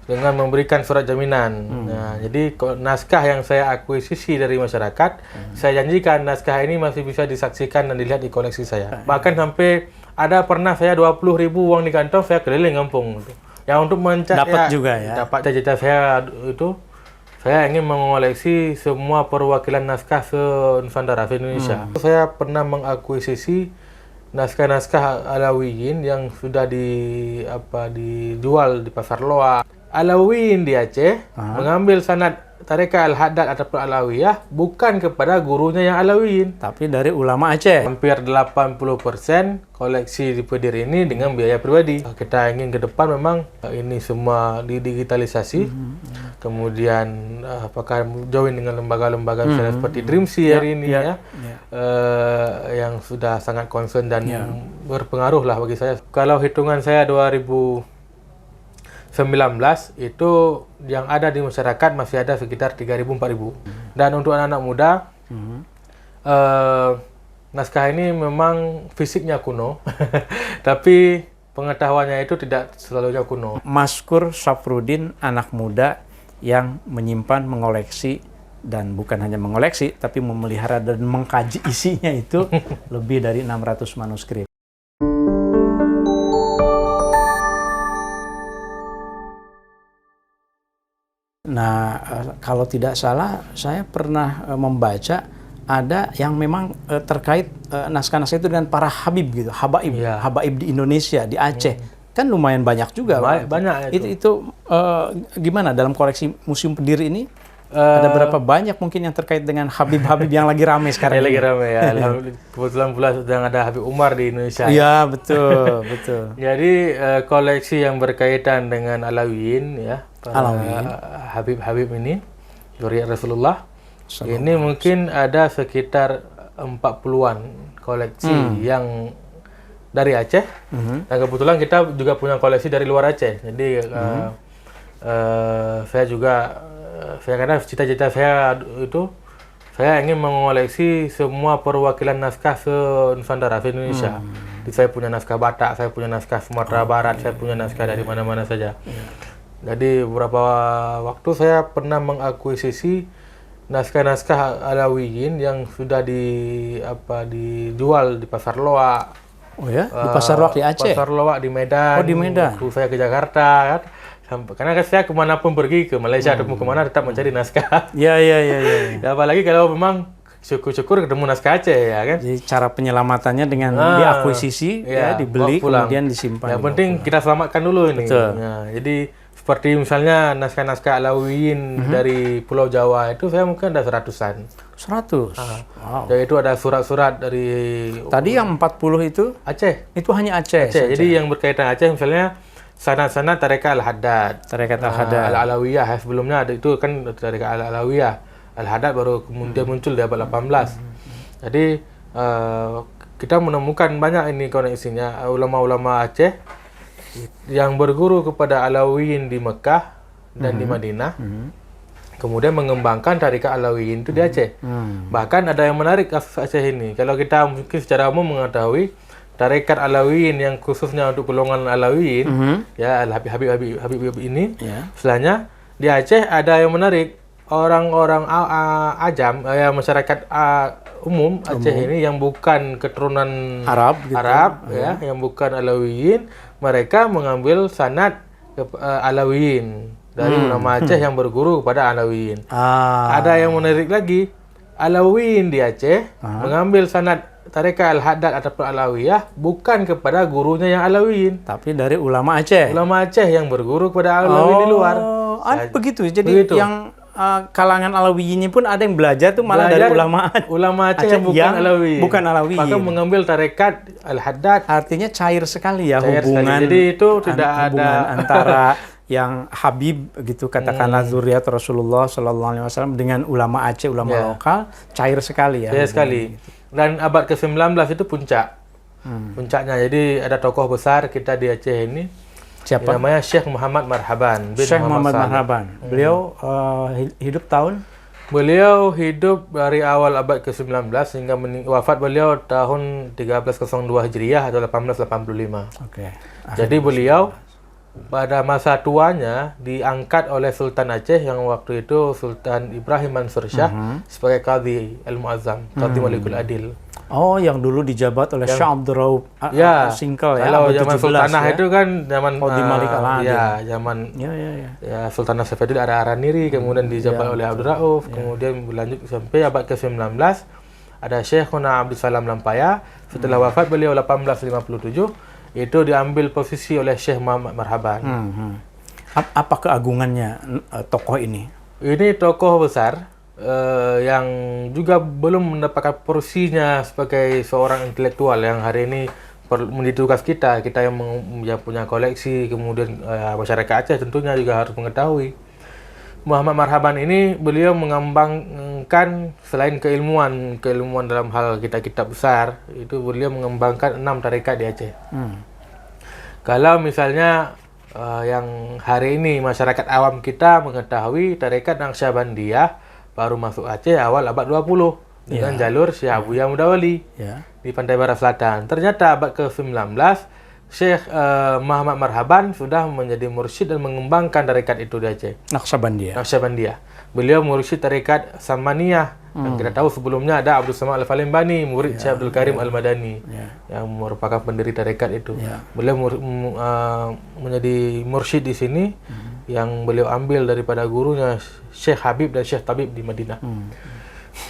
dengan memberikan surat jaminan. Nah, jadi naskah yang saya akuisisi dari masyarakat, saya janjikan naskah ini masih bisa disaksikan dan dilihat di koleksi saya. Bahkan sampai ada pernah saya 20.000 uang di kantong, saya keliling kampung. Yang untuk dapat juga ya. Dapat cita-cita saya itu, saya ingin mengoleksi semua perwakilan naskah se-Nusantara, se-Indonesia. Saya pernah mengakuisisi naskah-naskah Alawiyin yang sudah dijual di pasar loak. Alawiyin di Aceh mengambil sanad tarekat Al-Haddad ataupun Alawiyah bukan kepada gurunya yang Alawiyin, tapi dari ulama Aceh. Hampir 80% koleksi di Pedir ini dengan biaya pribadi. Kita ingin ke depan memang ini semua didigitalisasi. Kemudian apakah join dengan lembaga-lembaga misalnya seperti Dreamsea hari ini yang sudah sangat concern dan berpengaruh lah bagi saya. Kalau hitungan saya 2019 itu yang ada di masyarakat masih ada sekitar 3.000-4.000. Dan untuk anak-anak muda, naskah ini memang fisiknya kuno, tapi pengetahuannya itu tidak selalunya kuno. Maskur Safrudin, anak muda yang menyimpan, mengoleksi, dan bukan hanya mengoleksi, tapi memelihara dan mengkaji isinya itu lebih dari 600 manuskrip. Nah, kalau tidak salah, saya pernah membaca ada yang memang terkait naskah-naskah itu dengan para habib gitu, habaib di Indonesia, di Aceh. Kan lumayan banyak juga. Banyak itu gimana dalam koleksi Museum Pedir ini? Ada berapa banyak mungkin yang terkait dengan habib-habib yang lagi ramai sekarang? Lagi ramai ya. Kebetulan pula sedang ada Habib Umar di Indonesia. Iya, betul, betul. Jadi koleksi yang berkaitan dengan Alawiyin ya. Habib-habib ini, Zuriat Rasulullah. Ini mungkin ada sekitar 40-an koleksi yang dari Aceh. Dan kebetulan kita juga punya koleksi dari luar Aceh. Jadi saya karena cita-cita saya itu, saya ingin mengoleksi semua perwakilan naskah se-Nusantara, se-Indonesia. Jadi saya punya naskah Batak, saya punya naskah Sumatera Barat, saya punya naskah dari mana-mana saja. Jadi beberapa waktu saya pernah mengakuisisi naskah-naskah Alawiyin yang sudah dijual di pasar loak. Oh ya, di pasar loak di Aceh? Pasar loak di Medan. Oh, di Medan. Waktu saya ke Jakarta kan. Karena saya kemanapun pergi, ke Malaysia ataupun kemana tetap mencari naskah. Iya. Apalagi kalau memang syukur-syukur ketemu naskah Aceh ya kan. Jadi cara penyelamatannya dengan diakuisisi, dibeli, kemudian disimpan. Yang penting kita selamatkan dulu ini. Betul. Nah, jadi seperti misalnya naskah-naskah Alawiyin dari Pulau Jawa itu saya mungkin ada 100-an. 100? Wow. Jadi itu ada surat-surat dari... Tadi yang 40 itu? Aceh. Itu hanya Aceh. Jadi yang berkaitan Aceh misalnya sanad-sanad tarekat Al-Haddad. Tarekat Al-Haddad. Al-Alawiyah sebelumnya ada itu kan tarekat Al-Alawiyah. Al-Haddad baru kemudian muncul di abad 18. Jadi kita menemukan banyak ini koneksinya ulama-ulama Aceh yang berguru kepada Alawiyin di Mekah dan di Madinah. Kemudian mengembangkan tarekat Alawiyin itu di Aceh. Bahkan ada yang menarik kasus Aceh ini. Kalau kita mungkin secara umum mengetahui tarekat Alawiyin yang khususnya untuk golongan Alawiyin, ya Habib ini, istilahnya di Aceh ada yang menarik. Orang-orang Ajam, masyarakat umum Aceh ini yang bukan keturunan Arab ya, yang bukan Alawiyin, mereka mengambil sanad Alawiyin dari ulama Aceh yang berguru kepada Alawiyin. Ada yang menarik lagi, Alawiyin di Aceh mengambil sanad tarekat Al-Haddad ataupun Alawiyah bukan kepada gurunya yang Alawiyin, tapi dari ulama Aceh. Ulama Aceh yang berguru kepada Alawiyin di luar. Begitu. Jadi yang kalangan Alawiyin pun ada yang belajar tuh malah dari ulama Aceh yang bukan Alawiyin. Maka mengambil tarekat Al-Haddad. Artinya cair sekali ya hubungan. Jadi itu tidak ada antara yang Habib gitu katakanlah zuriat Rasulullah Sallallahu Alaihi Wasallam dengan ulama Aceh, ulama lokal, cair sekali ya. Cair sekali. Dan abad ke-19 itu puncaknya. Jadi ada tokoh besar kita di Aceh ini. Siapa? Namanya Syekh Muhammad Marhaban bin Syekh Muhammad Marhaban. Beliau hidup tahun? Beliau hidup dari awal abad ke-19 hingga wafat beliau tahun 1302 Hijriah atau 1885. Oke. Jadi beliau pada masa tuanya diangkat oleh Sultan Aceh yang waktu itu Sultan Ibrahim Mansur Shah sebagai Qadhi Al-Mu'azzam, Qadhi Malikul Adil. Oh, yang dulu dijabat oleh Syekh Abdul Rauf Singkal ya. Kalau abad zaman 17 Sultanah ya. itu kan zaman Qadhi Malik Al-Adil. ya, zaman ya Sultanah Safadil Araniri, kemudian dijabat oleh Abdul Rauf, kemudian berlanjut sampai abad ke-19 ada Syekhuna Abdul Salam Lampaya. Setelah wafat beliau 1857, itu diambil posisi oleh Syekh Muhammad Marhaban. Apa keagungannya tokoh ini? Ini tokoh besar yang juga belum mendapatkan porsinya sebagai seorang intelektual yang hari ini menjadi tugas kita yang punya koleksi, kemudian masyarakat Aceh tentunya juga harus mengetahui. Muhammad Marhaban ini beliau mengembangkan selain keilmuan dalam hal kitab besar, itu beliau mengembangkan 6 tarekat di Aceh. Kalau misalnya yang hari ini masyarakat awam kita mengetahui tarekat Naqsyabandiyah baru masuk Aceh awal abad 20 dengan jalur Syekh Abuya Mudawali di pantai barat selatan. Ternyata abad ke-19 Syekh Muhammad Marhaban sudah menjadi mursyid dan mengembangkan tarekat itu di Aceh. Naqsyabandiyah. Beliau mursyid tarekat Samaniyah. Dan kita tahu sebelumnya ada Abdul Samad Al-Falimbani, murid Syekh Abdul Karim Al-Madani yang merupakan pendiri tarekat itu. Beliau menjadi mursyid di sini yang beliau ambil daripada gurunya Syekh Habib dan Syekh Tabib di Madinah.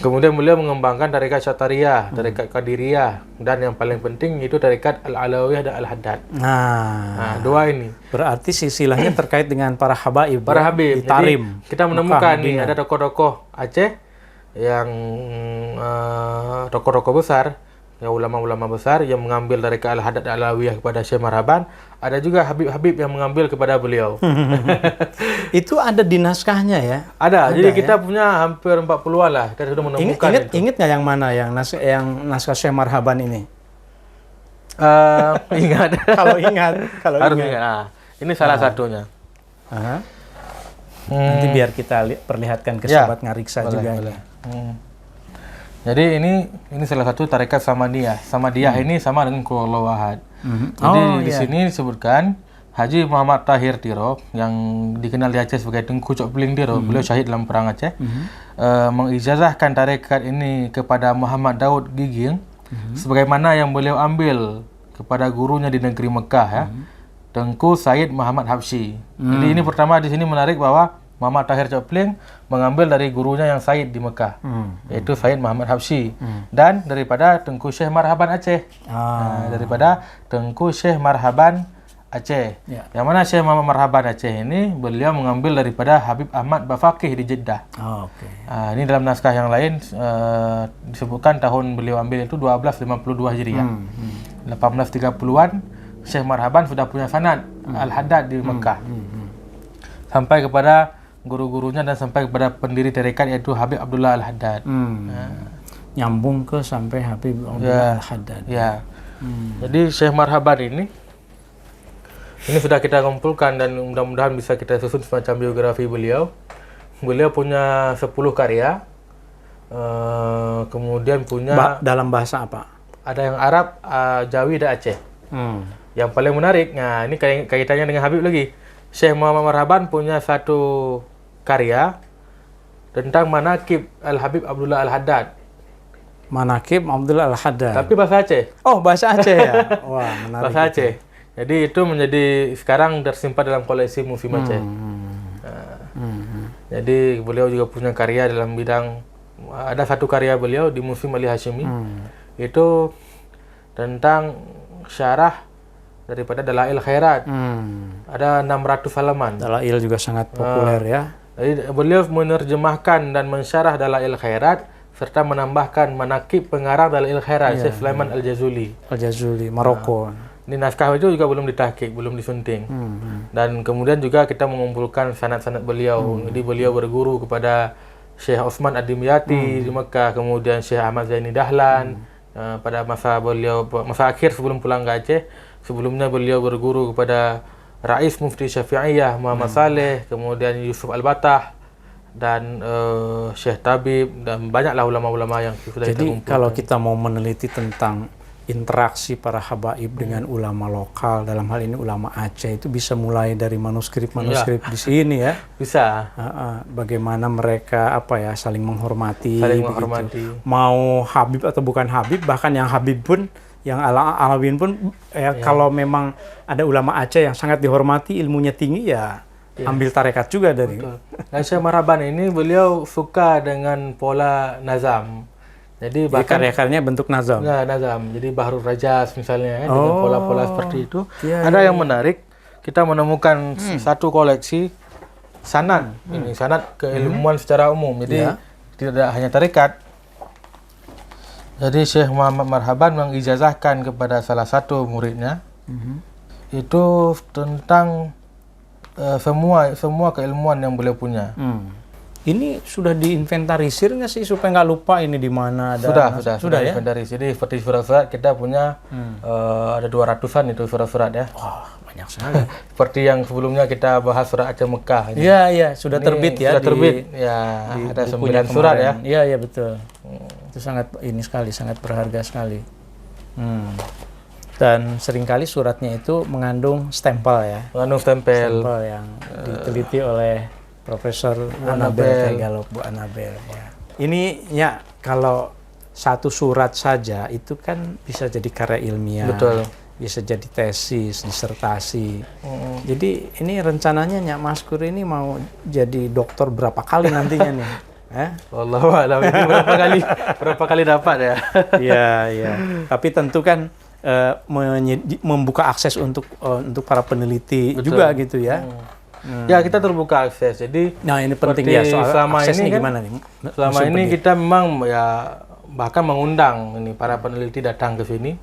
Kemudian beliau mengembangkan tarekat Syatariyah, tarekat Qadiriyah, dan yang paling penting itu tarekat Al-Alawiyah dan Al-Haddad. Nah, dua ini. Berarti silsilahnya terkait dengan para habaib. Para habib. Di Tarim. Jadi, kita menemukan nih ada tokoh-tokoh Aceh yang tokoh-tokoh besar, ya ulama-ulama besar yang mengambil tarekat Al-Haddad dan Al-Alawiyah kepada Syekh Marhaban. Ada juga habib-habib yang mengambil kepada beliau. Itu ada di naskahnya ya? Ada jadi kita punya hampir 40-an lah. Kita sudah menemukan Ingat nggak yang mana yang naskah Syekh Marhaban ini? Ingat. Kalau Harus ingat. Nah, ini salah satunya. Nanti biar kita perlihatkan ke sobat Ngariksa juga. Boleh. Jadi ini salah satu tarekat Samadiyah. Samadiyah ini sama dengan Qul Wahad. Jadi di sini disebutkan Haji Muhammad Tahir Tiro yang dikenal di Aceh sebagai Tengku Cok Peling Tiro, beliau syahid dalam perang Aceh, mengijazahkan tarekat ini kepada Muhammad Daud Giging sebagaimana yang beliau ambil kepada gurunya di negeri Mekah ya, Tengku Said Muhammad Habsyi. Jadi ini pertama di sini menarik bahwa Muhammad Tahir Cok Peling mengambil dari gurunya yang Said di Mekah, yaitu Said Muhammad Habsyi, dan daripada Tengku Syekh Marhaban Aceh. Daripada Tengku Syekh Marhaban Aceh. Yang mana Syekh Muhammad Marhaban Aceh ini beliau mengambil daripada Habib Ahmad Bafaqih di Jeddah. Ini dalam naskah yang lain disebutkan tahun beliau ambil itu 1252 Hijriah. 1830-an Syekh Marhaban sudah punya sanad Al-Haddad di Mekah. Sampai kepada guru-gurunya dan sampai kepada pendiri tarekat yaitu Habib Abdullah Al-Haddad. Nyambung ke sampai Habib Abdullah Al-Haddad. Jadi Syekh Marhaban ini sudah kita kumpulkan dan mudah-mudahan bisa kita susun semacam biografi beliau. Beliau punya 10 karya. Kemudian punya dalam bahasa apa? Ada yang Arab, Jawi dan Aceh. Yang paling menarik, nah ini kaitannya dengan Habib lagi. Syekh Muhammad Marhaban punya satu karya tentang manaqib Al-Habib Abdullah Al-Haddad. Manaqib Abdullah Al-Haddad. Tapi bahasa Aceh. Oh, bahasa Aceh ya. Wah, menarik. Bahasa Aceh. Jadi itu menjadi sekarang tersimpan dalam koleksi Museum Aceh. Jadi beliau juga punya karya dalam bidang, ada satu karya beliau di Museum Ali Hashimi. Itu tentang syarah daripada Dalail Khairat. Ada 600 halaman. Dalail juga sangat populer ya. Jadi beliau menerjemahkan dan mensyarah Dalail Khairat serta menambahkan manaqib pengarang Dalail Khairat, Syekh Sulaiman Al-Jazuli. Al-Jazuli, Maroko. Ini naskah itu juga belum ditahqiq, belum disunting. Dan kemudian juga kita mengumpulkan sanad-sanad beliau. Jadi beliau berguru kepada Syekh Osman Ad-Dimyati di Mekah, kemudian Syekh Ahmad Zaini Dahlan pada masa akhir sebelum pulang ke Aceh. Sebelumnya beliau berguru kepada Rais Mufti Syafi'iyah Muhammad Saleh, kemudian Yusuf Al-Batah dan Syekh Tabib dan banyaklah ulama-ulama yang sudah kita kumpulkan. Jadi kalau kita mau meneliti tentang interaksi para habaib dengan ulama lokal, dalam hal ini ulama Aceh, itu bisa mulai dari manuskrip-manuskrip di sini ya. Bisa. Bagaimana mereka saling menghormati, saling begitu. menghormati. Mau Habib atau bukan Habib, bahkan yang Habib pun, yang Alawiyun pun, kalau memang ada ulama Aceh yang sangat dihormati, ilmunya tinggi ya. Ambil tarekat juga dari. Dan Syekh Marhaban ini beliau suka dengan pola nazam. Jadi bahkan karya-karyanya bentuk nazam. Ya, nazam. Jadi Bahrul Rajas misalnya dengan pola-pola seperti itu. Ada yang menarik, kita menemukan satu koleksi sanad. Ini sanad keilmuan secara umum. Jadi tidak hanya tarekat. Jadi Syekh Muhammad Marhaban mengijazahkan kepada salah satu muridnya itu tentang semua keilmuan yang beliau punya. Ini sudah diinventarisir nggak sih supaya nggak lupa ini di mana ada? Sudah ya. Inventarisir. Jadi seperti surat-surat kita punya ada 200-an itu surat-surat ya. Wah, banyak sekali. Seperti yang sebelumnya kita bahas surat Aceh Mekah. Iya, sudah ini terbit ya. Sudah terbit. Ya, ada 9 surat ya. Iya, betul. Itu sangat sangat berharga sekali. Dan seringkali suratnya itu mengandung stempel ya. Mengandung stempel yang diteliti oleh Profesor Anabel Tegalog, Bu Anabel. Ya. Ini ya kalau satu surat saja itu kan bisa jadi karya ilmiah, betul, bisa jadi tesis, disertasi. Jadi ini rencananya Nyak Maskur ini mau jadi dokter berapa kali nantinya nih? Wallahu a'lam, ini berapa kali dapat ya? Iya. Tapi tentu kan membuka akses untuk para peneliti juga gitu ya. Ya, kita terbuka akses. Jadi ini penting ya, soal selama aksesnya ini kan, gimana nih? Selama ini kita memang ya bahkan mengundang ini para peneliti datang ke sini.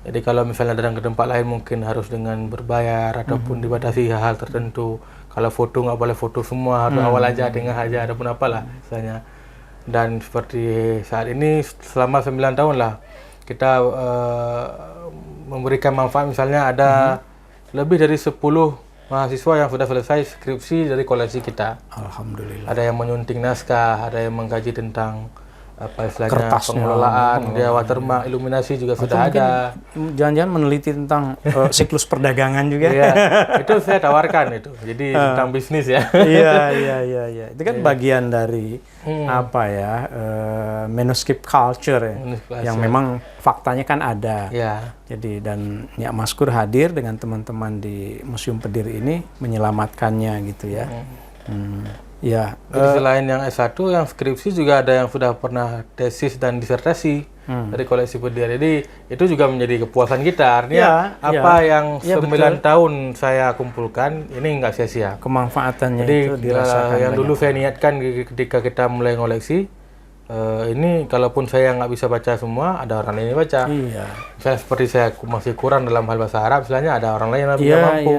Jadi kalau misalnya datang ke tempat lain mungkin harus dengan berbayar ataupun dibatasi hal-hal tertentu. Kalau foto nggak boleh foto semua, harus awal aja, tengah aja, ataupun apalah misalnya. Dan seperti saat ini selama 9 tahun lah kita memberikan manfaat. Misalnya ada lebih dari 10 mahasiswa yang sudah selesai skripsi dari koleksi kita. Alhamdulillah. Ada yang menyunting naskah, ada yang mengkaji tentang pengelolaan, watermark, iluminasi juga sudah ada. Jangan-jangan meneliti tentang siklus perdagangan juga. Iya, itu saya tawarkan itu. Jadi tentang bisnis ya. Iya. Itu kan bagian dari manuscript culture ya. Yang memang faktanya kan ada. Iya. Jadi dan Nyak Maskur hadir dengan teman-teman di Museum Pedir ini menyelamatkannya gitu ya. Ya. Jadi selain yang S1, yang skripsi juga ada yang sudah pernah tesis dan disertasi dari koleksi Pedir. Jadi itu juga menjadi kepuasan kita. Artinya yang 9 tahun saya kumpulkan ini nggak sia-sia. Kemanfaatannya jadi, itu dirasakan. Yang dulu saya niatkan ketika kita mulai ngoleksi, ini kalaupun saya nggak bisa baca semua, ada orang lain yang baca. Iya. Misalnya seperti saya masih kurang dalam hal bahasa Arab, misalnya ada orang lain yang mampu.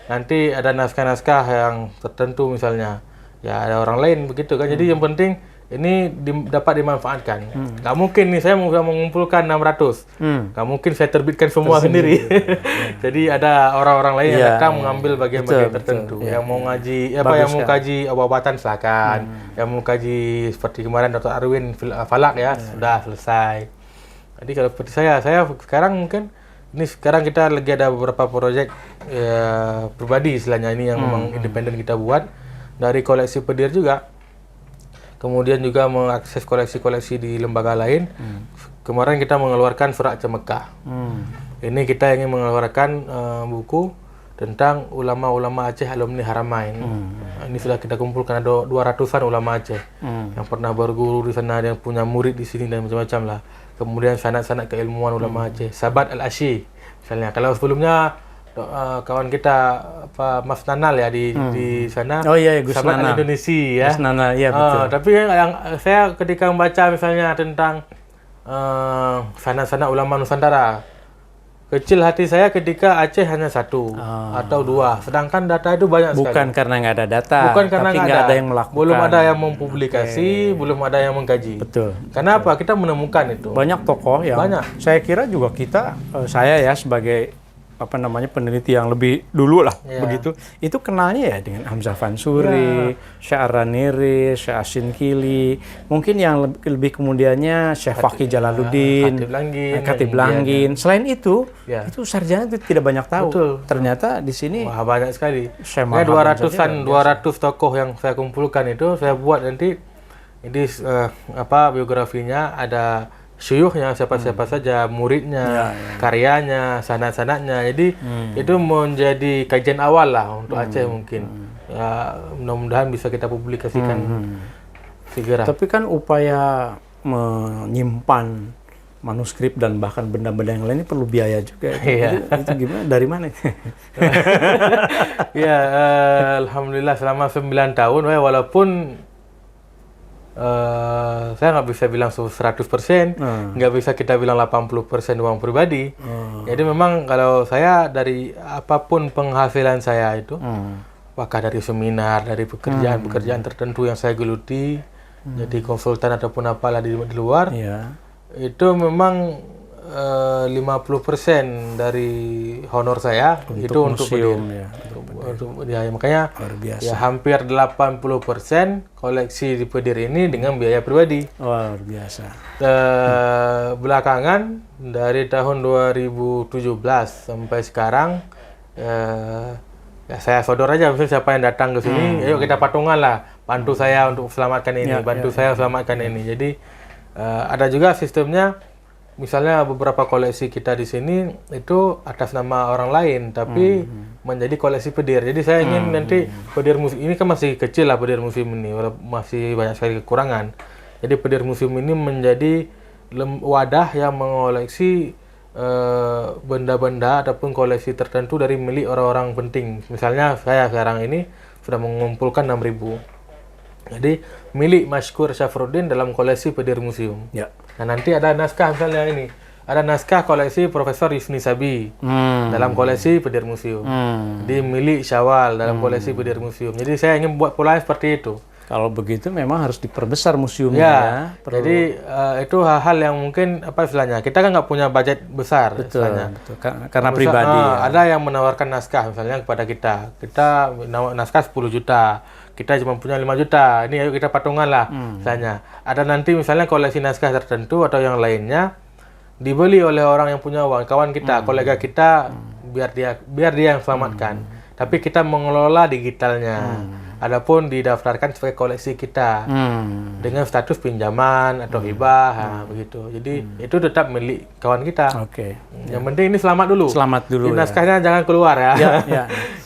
Nanti ada naskah-naskah yang tertentu misalnya. Ya ada orang lain begitu kan. Jadi yang penting ini dapat dimanfaatkan. Nggak mungkin nih saya mau mengumpulkan 600. Nggak mungkin saya terbitkan semua sendiri. Jadi ada orang-orang lain yang datang mengambil bagian-bagian tertentu. Yang mau ngaji, yang mau kaji obatan silakan. Yang mau kaji seperti kemarin Dr. Arwin Falak ya sudah selesai. Jadi kalau seperti saya sekarang mungkin sekarang kita lagi ada beberapa proyek pribadi istilahnya ini yang memang independen kita buat. Dari koleksi Pedir juga, kemudian juga mengakses koleksi-koleksi di lembaga lain. Kemarin kita mengeluarkan surat Aceh Mekah. Ini kita ingin mengeluarkan buku tentang ulama-ulama Aceh alumni Haramain. Ini sudah kita kumpulkan, ada 200-an ulama Aceh yang pernah berguru di sana, yang punya murid di sini dan macam-macam lah. Kemudian sanad-sanad keilmuan ulama Aceh, Sabat Al-Asyi misalnya. Kalau sebelumnya kawan kita Mas Nanal ya di sana. Oh iya, Gus Sahabat Nanal. Indonesia ya. Gus Nanal, iya betul. Tapi yang saya ketika membaca misalnya tentang sanad-sanad ulama Nusantara, kecil hati saya ketika Aceh hanya 1 atau 2, sedangkan data itu banyak sekali. Bukan karena nggak ada data, bukan karena nggak ada yang melakukan. Belum ada yang mempublikasi, belum ada yang mengkaji. Betul. Kenapa? Kita menemukan itu. Banyak tokoh yang saya kira juga saya ya sebagai apa namanya peneliti yang lebih dulu lah begitu. Itu kenalnya ya dengan Hamzah Fansuri, Syekh Ar-Raniri, Syekh Asin Kili, mungkin yang lebih kemudiannya Syekh Fakih Jalaluddin, Khatib Langgin. Selain itu sarjana itu tidak banyak tahu. Betul. Ternyata di sini banyak sekali. 200 tokoh yang saya kumpulkan itu saya buat nanti ini biografinya, ada syuyukhnya siapa-siapa saja, muridnya, karyanya, sanad-sanadnya. Jadi itu menjadi kajian awal lah untuk Aceh mungkin. Ya, mudah-mudahan bisa kita publikasikan segera. Tapi kan upaya menyimpan manuskrip dan bahkan benda-benda yang lain ini perlu biaya juga. Itu gimana? Dari mana? Ya, alhamdulillah selama 9 tahun, walaupun saya nggak bisa bilang 100%, nggak bisa kita bilang 80% uang pribadi. Jadi memang kalau saya dari apapun penghasilan saya itu, apakah dari seminar, dari pekerjaan tertentu yang saya geluti, jadi konsultan ataupun apalah di luar, itu memang 50% dari honor saya itu untuk museum, makanya ya hampir 80% koleksi di Pedir ini dengan biaya pribadi. Luar biasa. Belakangan dari tahun 2017 sampai sekarang ya saya sodor aja, misalnya siapa yang datang ke sini, ayo kita patungan lah, bantu saya untuk selamatkan ini, saya selamatkan ini. Jadi ada juga sistemnya. Misalnya beberapa koleksi kita di sini itu atas nama orang lain, tapi menjadi koleksi Pedir. Jadi saya ingin nanti Pedir museum ini kan masih kecil lah, Pedir museum ini masih banyak sekali kekurangan. Jadi Pedir museum ini menjadi wadah yang mengoleksi benda-benda ataupun koleksi tertentu dari milik orang-orang penting. Misalnya saya sekarang ini sudah mengumpulkan 6.000. Jadi milik Masykur Syafruddin dalam koleksi Pedir Museum. Nah nanti ada naskah misalnya ini, ada naskah koleksi Profesor Yusni Sabi dalam koleksi Pedir Museum. Jadi milik Syawal dalam koleksi Pedir Museum. Jadi saya ingin buat pola seperti itu. Kalau begitu memang harus diperbesar museumnya. Jadi itu hal-hal yang mungkin istilahnya kita kan nggak punya budget besar. Betul. Karena pribadi. Ada yang menawarkan naskah misalnya kepada kita naskah 10 juta. Kita cuma punya 5 juta, ini ayo kita patungan lah misalnya. Ada nanti misalnya koleksi naskah tertentu atau yang lainnya dibeli oleh orang yang punya uang, kawan kita, kolega kita, biar dia yang selamatkan. Tapi kita mengelola digitalnya. Adapun didaftarkan sebagai koleksi kita dengan status pinjaman atau hibah, begitu. Jadi itu tetap milik kawan kita. Yang penting ini selamat dulu. Naskahnya jangan keluar ya.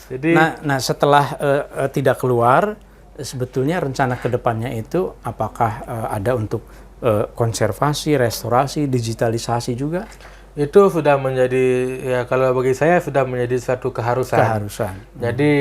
Jadi, nah setelah tidak keluar, sebetulnya rencana kedepannya itu apakah ada untuk konservasi, restorasi, digitalisasi juga? Itu sudah menjadi, ya kalau bagi saya sudah menjadi suatu keharusan. Jadi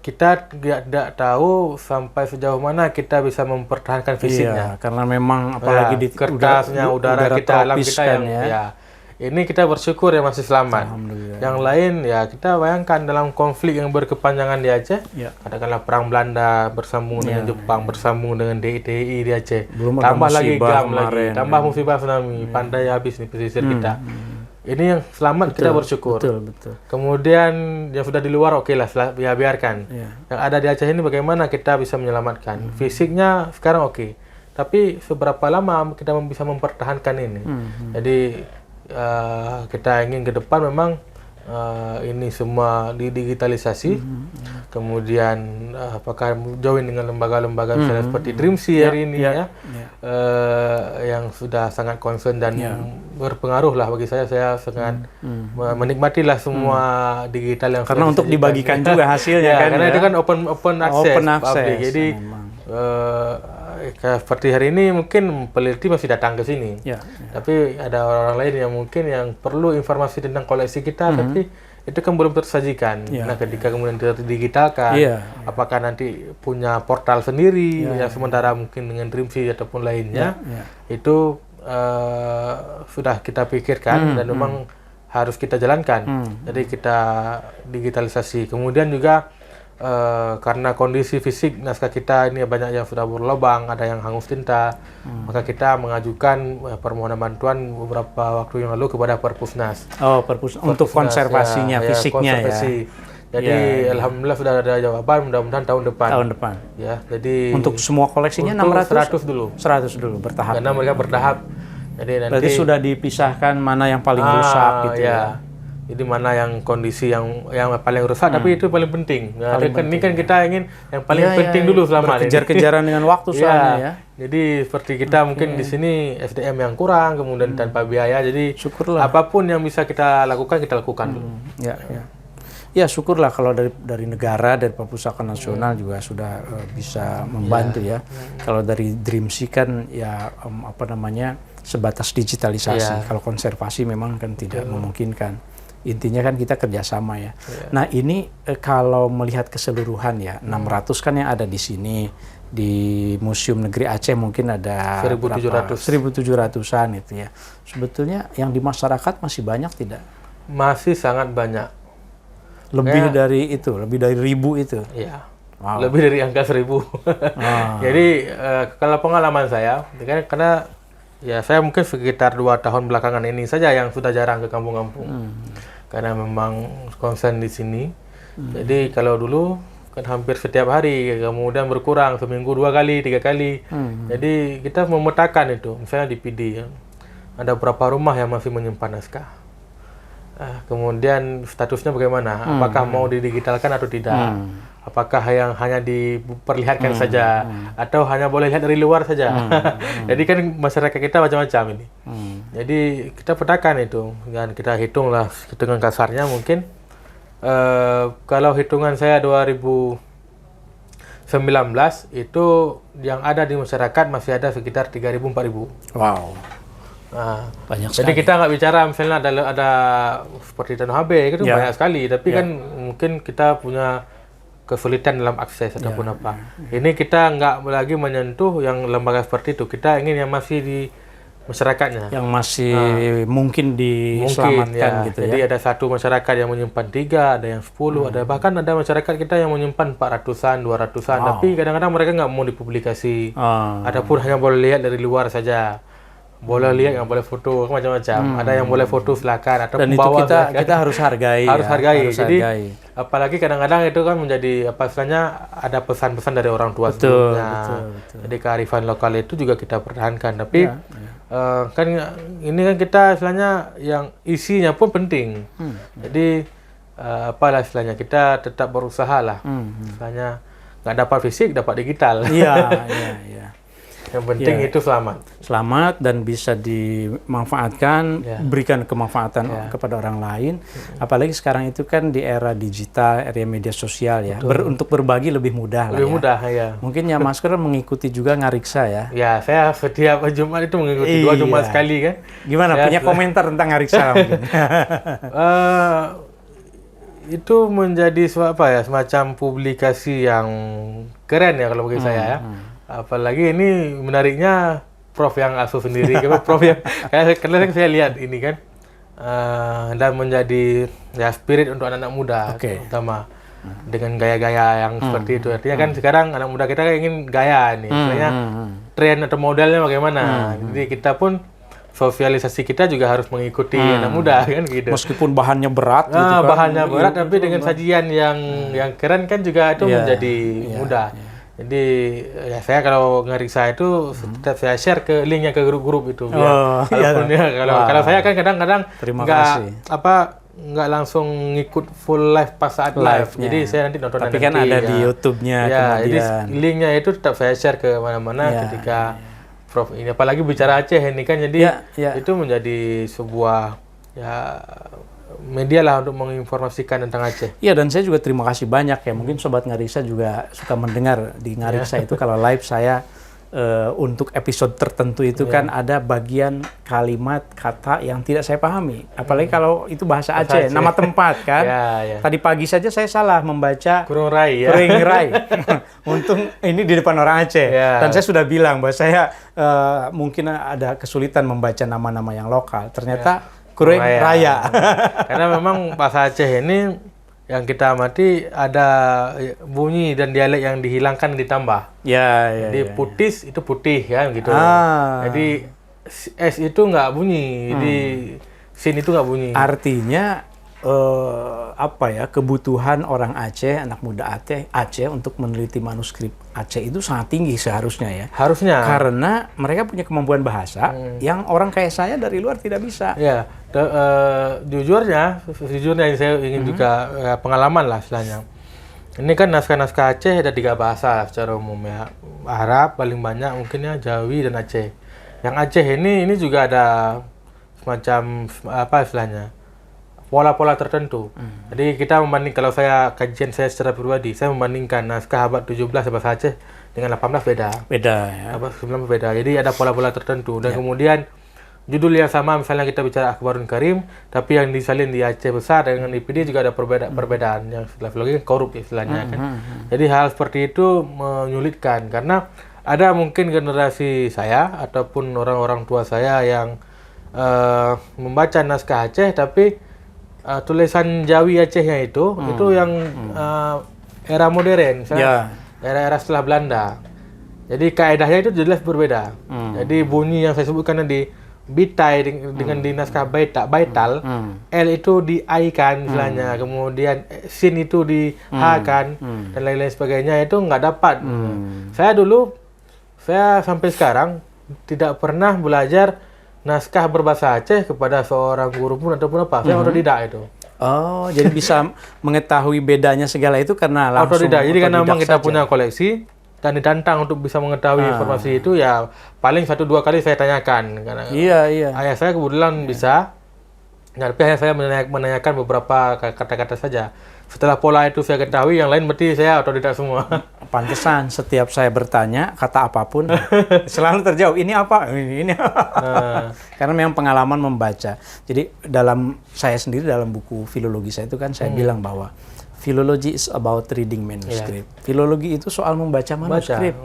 kita tidak tahu sampai sejauh mana kita bisa mempertahankan fisiknya. Karena memang apalagi di kertasnya, udara kita, alam kita kan, yang ini kita bersyukur ya masih selamat. Yang lain ya kita bayangkan dalam konflik yang berkepanjangan di Aceh, katakanlah perang Belanda bersambung dengan Jepang, bersambung dengan DITI di Aceh, tambah lagi GAM lagi, tambah musibah tsunami, pandai habis nih pesisir kita. Ini yang selamat kita bersyukur. Kemudian yang sudah di luar oke lah, ya biarkan. Yang ada di Aceh ini bagaimana kita bisa menyelamatkan? Fisiknya sekarang oke, tapi seberapa lama kita bisa mempertahankan ini? Jadi kita ingin ke depan memang ini semua didigitalisasi, kemudian apakah join dengan lembaga-lembaga misalnya seperti Dreamsea hari ini yang sudah sangat concern dan berpengaruh lah bagi saya sangat menikmatilah semua digital yang karena untuk dibagikan juga hasilnya kan, karena itu kan open access public. Jadi seperti hari ini mungkin peneliti masih datang ke sini, tapi ada orang-orang lain yang mungkin yang perlu informasi tentang koleksi kita, tapi itu kan belum tersajikan. Nah, ketika kemudian terdigitalkan, apakah nanti punya portal sendiri, yang sementara mungkin dengan Dreamsea ataupun lainnya, itu sudah kita pikirkan dan memang harus kita jalankan. Jadi kita digitalisasi. Kemudian juga karena kondisi fisik naskah kita ini banyak yang sudah berlubang, ada yang hangus tinta, maka kita mengajukan permohonan bantuan beberapa waktu yang lalu kepada Perpusnas. Oh, untuk konservasinya, fisiknya konservasi. Jadi alhamdulillah sudah ada jawaban, mudah-mudahan tahun depan. Tahun depan. Ya, jadi untuk semua koleksinya untuk 600 100 dulu. 100 dulu bertahap. Karena mereka bertahap. Jadi nanti berarti sudah dipisahkan mana yang paling rusak gitu ya. Jadi mana yang kondisi yang paling rusak, tapi itu paling penting. Nah, ini kan kita ingin yang paling penting dulu selama ini. Kejar-kejaran dengan waktu soalnya ya. Jadi seperti kita mungkin di sini SDM yang kurang, kemudian tanpa biaya. Jadi syukurlah. Apapun yang bisa kita lakukan dulu. Ya syukurlah kalau dari negara, dari Perpustakaan Nasional juga sudah bisa membantu ya. Kalau dari Dreamsea kan ya sebatas digitalisasi. Kalau konservasi memang kan tidak memungkinkan. Intinya kan kita kerjasama ya. Nah ini kalau melihat keseluruhan ya, 600 kan yang ada di sini, di Museum Negeri Aceh mungkin ada 1.700-an itu ya. Sebetulnya yang di masyarakat masih banyak tidak? Masih sangat banyak. Lebih dari 1.000 itu? Iya. Wow. Lebih dari angka 1.000. Jadi kalau pengalaman saya, karena ya saya mungkin sekitar 2 tahun belakangan ini saja yang sudah jarang ke kampung-kampung. Karena memang konsen di sini. Jadi kalau dulu kan hampir setiap hari, kemudian berkurang seminggu 2 kali, 3 kali. Jadi kita memetakan itu, misalnya di PD ya, ada beberapa rumah yang masih menyimpan naskah. Kemudian statusnya bagaimana? Apakah mau didigitalkan atau tidak? Apakah yang hanya diperlihatkan saja atau hanya boleh lihat dari luar saja? Jadi kan masyarakat kita macam-macam ini. Jadi kita petakan itu dan kita hitunglah hitungan kasarnya mungkin kalau hitungan saya 2019 itu yang ada di masyarakat masih ada sekitar 3.000-4.000. Wow. Nah, banyak jadi sekali. kita nggak bicara misalnya ada seperti Tanah HB itu banyak sekali, tapi kan mungkin kita punya kesulitan dalam akses ataupun apa. Ini kita nggak lagi menyentuh yang lembaga seperti itu. Kita ingin yang masih di masyarakatnya. Yang masih mungkin diselamatkan gitu ya. Jadi ada satu masyarakat yang menyimpan 3, ada yang 10, ada bahkan ada masyarakat kita yang menyimpan 400-an, 200-an. Tapi kadang-kadang mereka nggak mau dipublikasi. Ataupun hanya boleh lihat dari luar saja. Boleh lihat, nggak boleh foto, macam-macam. Ada yang boleh foto silakan, atau dan itu kita harus hargai. Harus hargai. Jadi apalagi kadang-kadang itu kan menjadi istilahnya ada pesan-pesan dari orang tua sebelumnya. Jadi kearifan lokal itu juga kita pertahankan. Tapi kan ini kan kita istilahnya yang isinya pun penting. Jadi apalah istilahnya kita tetap berusaha lah. Istilahnya nggak dapat fisik, dapat digital. Iya. Yang penting itu selamat dan bisa dimanfaatkan, berikan kemanfaatan kepada orang lain. Apalagi sekarang itu kan di era digital, era media sosial ya. Untuk berbagi lebih mudah lebih mudah ya. Mungkin ya Mas Kur mengikuti juga Ngariksa ya. Ya, saya setiap Jumat itu mengikuti 2 Jumat sekali kan. Gimana? Punya komentar tentang Ngariksa mungkin? Itu menjadi semacam publikasi yang keren ya kalau bagi saya ya. Apalagi ini menariknya Prof yang asuh sendiri, Prof yang karena saya lihat ini kan dan menjadi spirit untuk anak-anak muda terutama dengan gaya-gaya yang seperti itu. Artinya kan sekarang anak muda kita ingin gaya nih, misalnya tren atau modelnya bagaimana. Jadi kita pun sosialisasi kita juga harus mengikuti anak muda kan gitu. Meskipun bahannya berat gitu kan. Bahannya berat tapi dengan sajian yang keren kan juga itu menjadi mudah. Jadi ya saya kalau Ngariksa itu tetap saya share ke linknya ke grup-grup itu. Kalau saya kan kadang-kadang nggak langsung ngikut full live pas saat live. Jadi saya nanti nonton tapi kan ada di YouTube-nya kemudian. Jadi linknya itu tetap saya share ke mana-mana ketika Prof ini apalagi bicara Aceh ini kan jadi itu menjadi sebuah media lah untuk menginformasikan tentang Aceh. Iya, dan saya juga terima kasih banyak ya. Mungkin Sobat Ngariksa juga suka mendengar di Ngariksa itu kalau live saya untuk episode tertentu itu kan ada bagian kalimat kata yang tidak saya pahami. Apalagi kalau itu bahasa Aceh, nama tempat kan. Tadi pagi saja saya salah membaca Kurung Rai. Untung ini di depan orang Aceh. Dan saya sudah bilang bahwa saya mungkin ada kesulitan membaca nama-nama yang lokal. Ternyata Kurung Raya. Karena memang bahasa Aceh ini yang kita amati ada bunyi dan dialek yang dihilangkan ditambah. Jadi putis itu putih ya gitu. Jadi S itu nggak bunyi, jadi sin itu nggak bunyi. Artinya kebutuhan orang Aceh, anak muda Aceh untuk meneliti manuskrip Aceh itu sangat tinggi seharusnya ya. Harusnya. Karena mereka punya kemampuan bahasa yang orang kayak saya dari luar tidak bisa. Ya, jujurnya saya ingin juga pengalaman lah istilahnya. Ini kan naskah-naskah Aceh ada 3 bahasa secara umum ya. Arab paling banyak mungkin ya, Jawi dan Aceh. Yang Aceh ini juga ada semacam istilahnya pola-pola tertentu. Jadi kita kalau kajian saya secara pribadi, saya membandingkan naskah abad 17 bahasa Aceh dengan 18 beda. Beda ya. Abad 19 beda. Jadi ada pola-pola tertentu dan kemudian judul yang sama, misalnya kita bicara Akhbarun Karim, tapi yang disalin di Aceh besar dengan di PD juga ada perbedaan. Yang setelah filologi korup istilahnya kan. Jadi hal seperti itu menyulitkan karena ada mungkin generasi saya ataupun orang-orang tua saya yang membaca naskah Aceh tapi tulisan Jawi Acehnya itu yang era modern, era-era setelah Belanda. Jadi kaedahnya itu jelas berbeda. Jadi bunyi yang saya sebutkan tadi bitai dengan di naskah baital, L itu di I kan misalnya, kemudian sin itu di H kan, dan lain-lain sebagainya itu nggak dapat. Saya sampai sekarang tidak pernah belajar naskah berbahasa Aceh kepada seorang guru pun ataupun apa. Saya otodidak itu. Oh, jadi bisa mengetahui bedanya segala itu karena langsung otodidak. Jadi karena memang kita saja. punya koleksi dan ditantang untuk bisa mengetahui informasi itu ya paling 1-2 kali saya tanyakan. Karena ayah saya kebetulan bisa. Tapi ayah saya menanyakan beberapa kata-kata saja. Setelah pola itu saya ketahui, yang lain berarti saya otodidak semua. Pantesan setiap saya bertanya kata apapun selalu terjawab ini apa ini karena memang pengalaman membaca. Jadi saya sendiri dalam buku filologi saya itu kan saya bilang bahwa philology is about reading manuscript. Filologi itu soal membaca manuskrip.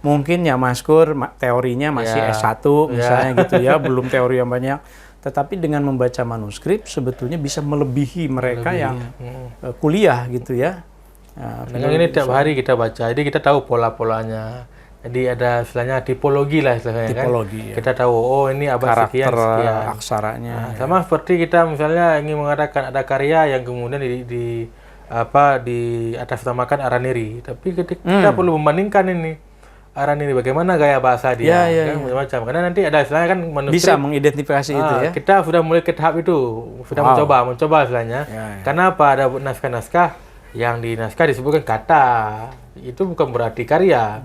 Mungkin ya Maskur teorinya masih S1 misalnya gitu ya, belum teori yang banyak. Tetapi dengan membaca manuskrip sebetulnya bisa melebihi mereka yang kuliah gitu ya. Dengan ini tiap hari kita baca, jadi kita tahu pola-polanya. Jadi ada istilahnya tipologi lah istilahnya tipologi, kan. Kita tahu ini abad sekian, aksaranya. Sama seperti kita misalnya ingin mengatakan ada karya yang kemudian di atasnamakan Araniri, tapi kita perlu membandingkan ini. Araniri bagaimana gaya bahasa dia, macam-macam. Karena nanti ada istilahnya kan manuskrip bisa mengidentifikasi itu ya. Kita sudah mulai ke tahap itu, sudah mencoba istilahnya. Karena apa, ada naskah-naskah yang di naskah disebutkan kata, itu bukan berarti karya.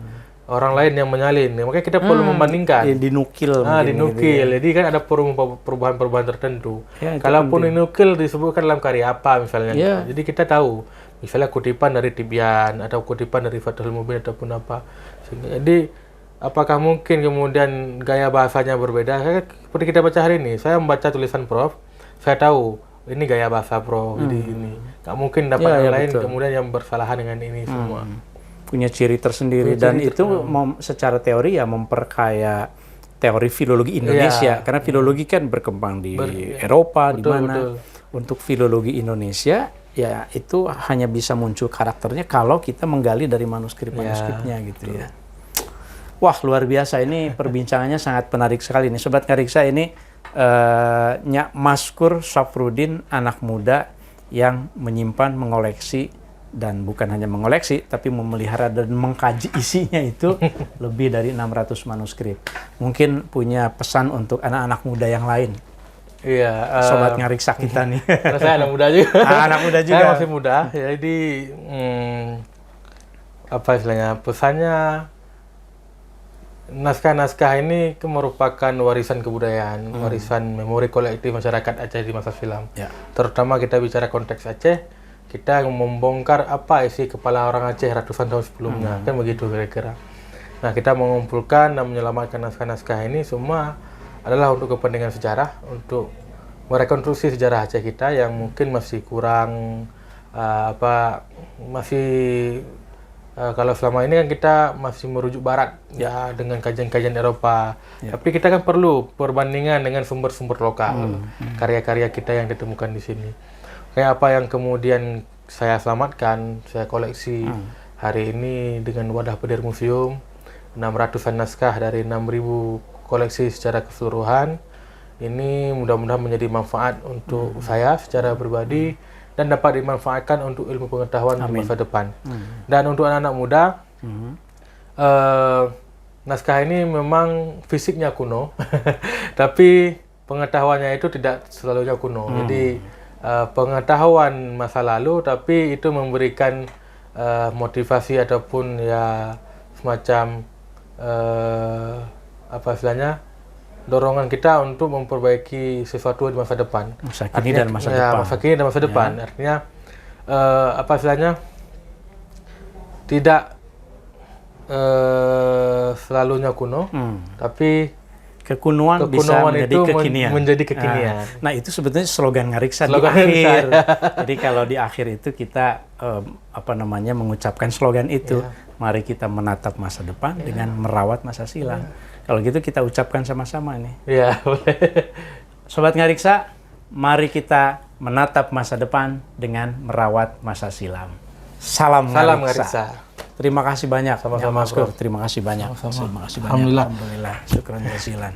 Orang lain yang menyalin, makanya kita perlu membandingkan. Dinukil. Dinukil. Jadi kan ada perubahan-perubahan tertentu. Kalaupun dinukil disebutkan dalam karya apa misalnya. Jadi kita tahu, misalnya kutipan dari Tibyan atau kutipan dari Fathul Mubin ataupun apa. Jadi apakah mungkin kemudian gaya bahasanya berbeda? Seperti kita baca hari ini, saya membaca tulisan Prof, saya tahu ini gaya bahasa Prof. Jadi ini nggak mungkin dapat yang lain kemudian yang bersalahan dengan ini semua. Punya ciri tersendiri dan itu secara teori ya memperkaya teori filologi Indonesia karena filologi kan berkembang di Eropa di mana. Untuk filologi Indonesia ya itu hanya bisa muncul karakternya kalau kita menggali dari manuskrip-manuskripnya gitu ya. Wah, luar biasa, ini perbincangannya sangat menarik sekali nih Sobat Ngariksa. Ini Nyak Maskur Safrudin, anak muda yang menyimpan, mengoleksi, dan bukan hanya mengoleksi tapi memelihara dan mengkaji isinya itu lebih dari 600 manuskrip. Mungkin punya pesan untuk anak-anak muda yang lain. Iya, Sobat Ngariksa kita nih. Karena saya anak muda juga. Anak muda juga. Saya masih muda, jadi apa istilahnya, pesannya naskah-naskah ini merupakan warisan kebudayaan, warisan memori kolektif masyarakat Aceh di masa silam. Terutama kita bicara konteks Aceh, kita membongkar apa isi kepala orang Aceh ratusan tahun sebelumnya, kan begitu kira-kira. Nah, kita mengumpulkan dan menyelamatkan naskah-naskah ini semua adalah untuk kepentingan sejarah, untuk merekonstruksi sejarah Aceh kita yang mungkin masih kurang kalau selama ini kan kita masih merujuk barat ya dengan kajian-kajian Eropa. Tapi kita kan perlu perbandingan dengan sumber-sumber lokal, karya-karya kita yang ditemukan di sini. Kayak apa yang kemudian saya selamatkan, saya koleksi hari ini dengan wadah Pedir Museum, 600-an naskah dari 6.000 koleksi secara keseluruhan. Ini mudah-mudahan menjadi manfaat untuk saya secara pribadi dan dapat dimanfaatkan untuk ilmu pengetahuan di masa depan. Dan untuk anak-anak muda, naskah ini memang fisiknya kuno, tapi pengetahuannya itu tidak selalunya kuno. Jadi pengetahuan masa lalu, tapi itu memberikan motivasi ataupun ya semacam apa istilahnya, dorongan kita untuk memperbaiki sesuatu di masa depan. Masa kini dan masa depan. Masa kini dan masa depan. Artinya apa istilahnya, tidak selalunya kuno, tapi kekunuan bisa menjadi kekinian. Menjadi kekinian. Nah, itu sebetulnya slogan Ngariksa di Slogan akhir. Jadi kalau di akhir itu kita mengucapkan slogan itu, mari kita menatap masa depan dengan merawat masa silam. Kalau gitu kita ucapkan sama-sama nih. Iya, boleh. Sobat Ngariksa, mari kita menatap masa depan dengan merawat masa silam. Salam Ngariksa. Terima kasih banyak. Sama-sama, Mas Gur. Terima kasih banyak. Sama-sama. Terima kasih banyak. Alhamdulillah. Alhamdulillah. Syukran jazilan.